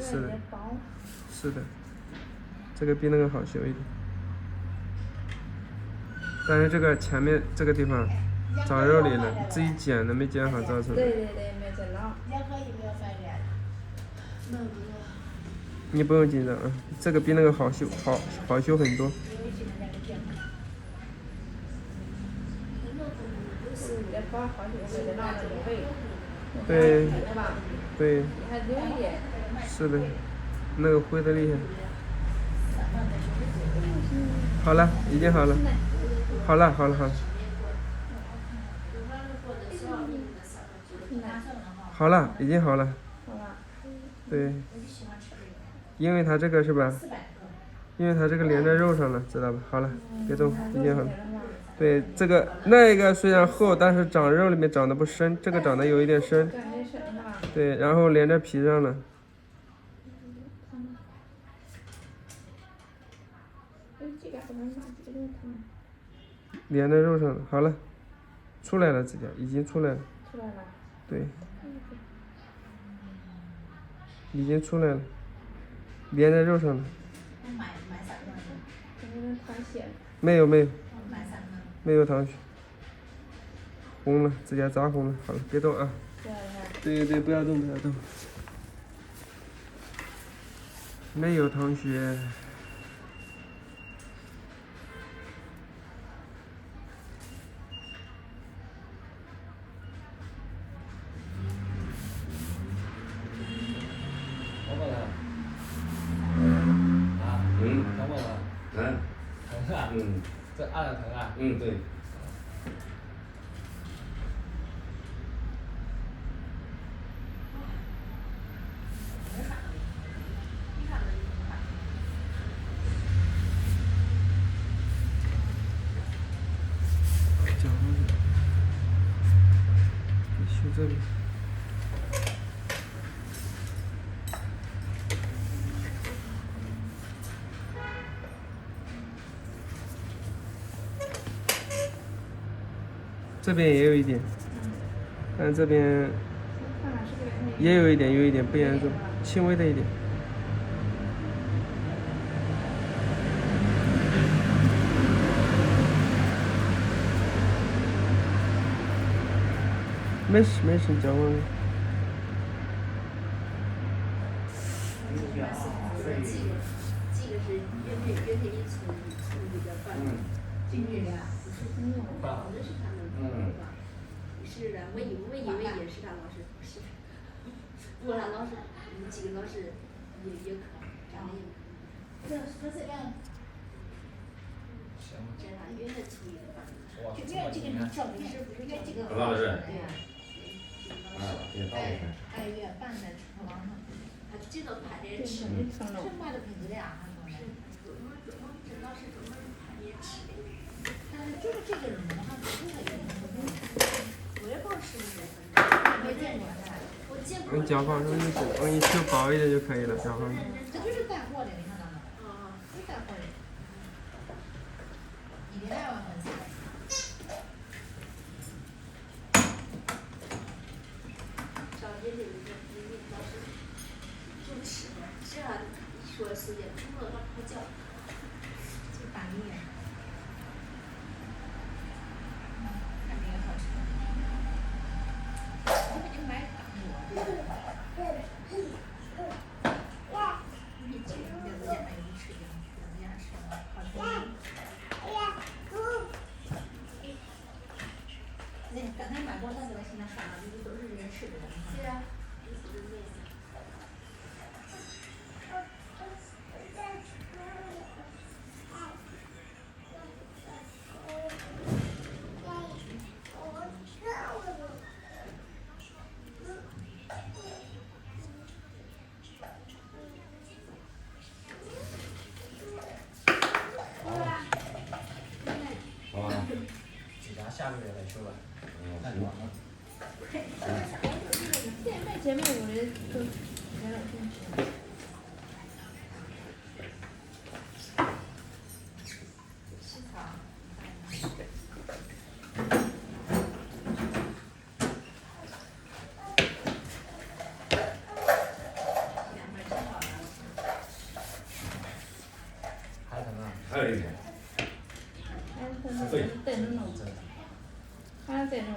是的，是的，这个比那个好修一点。但是这个前面这个地方长肉里了，自己剪的没剪好造成的。对，没有剪牢。你不用紧张啊，这个比那个好修，好修很多。对，对，是的，那个灰的厉害。好了，已经好了，好了。好了，已经好了。对，因为它这个是吧？因为它这个连在肉上了，知道吧？好了，别动，已经好了。对，这个那个虽然厚，但是长肉里面长得不深，这个长得有一点深。对，然后连在皮上了。连在肉上了，好了，出来了，指甲已经出来了。出来了。对。已经出来了，连在肉上了。没有，没有淌血，红了，指甲扎红了。好了，别动啊。对，不要动。没有淌血。这按着疼啊？对。修这里。这边也有一点，但这边也有一点不严重，轻微的一点。没事，你讲完了。这个是约配一从这个办经理的，我认识他们，是的，我以为也是他老师，不是，我俩老师，几个老师也可，长得也，这样，这样约的处理的吧，这个你照不是不是这个，老师，对呀，2个月半在厨房上，他这都拍着吃，这卖的挺多的呀，是，我知道是专门拍着吃的，但是就是这个人好像不是很我也不知道是不是，没见过我见过。甲方说你修薄一点就可以了，甲方。这就是带货的，你看到没？就带货的，1.2万粉丝。找这个老师就吃的，这样说时间除了他不叫，就打一眼，看哪个好吃。我给你买打我。你这个在家还有吃的，在家吃的好吃。那刚才买过，但是我现在刷了，就是都是人吃的。对呀。下个月再修吧，太短了。前面有人都来了真是。2份里面。带着弄，还是带着弄。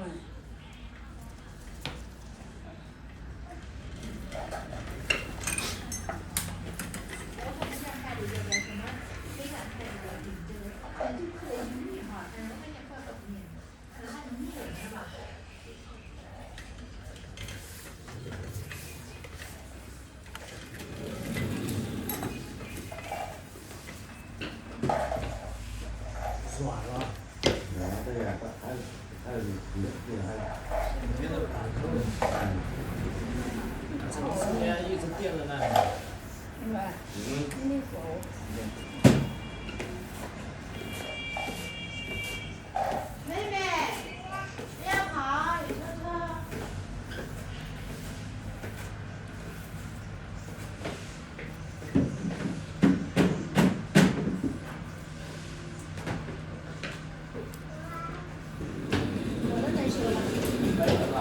是吧？对呀，还有今天一直垫在那里。是吧？你没说。妹妹，不要跑，有车车。我的能修吗？可以了吧？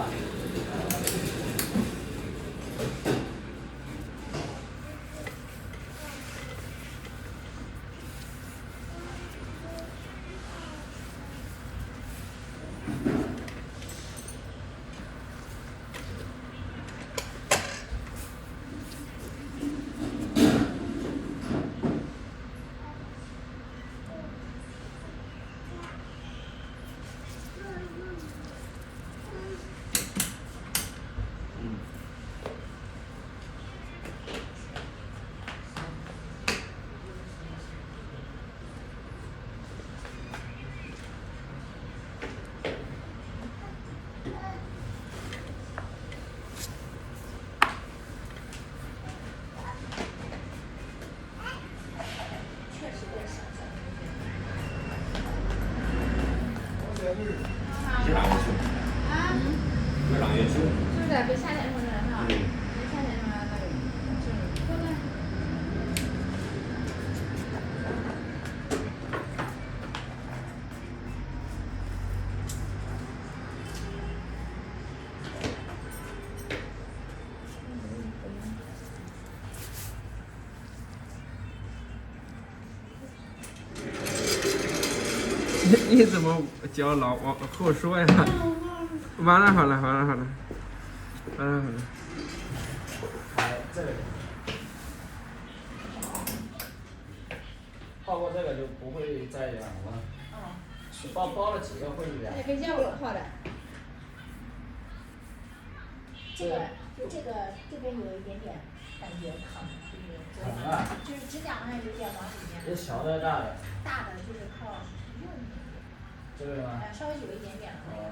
确实在想想。这两个修，啊？这两个修。就是在被夏天说的哈，被夏天说那个，是，对吧？你怎么脚老往后说呀？完了好了，完了好了，完了好了。哎，这个。泡过这个就不会再痒了。包了几个会痒。那跟酱油泡的。这个就这边有一点点感觉疼，疼啊。就是指甲上有点往里面。这小的大的。大的就是靠用。这个吗？稍微有一点点了。哦。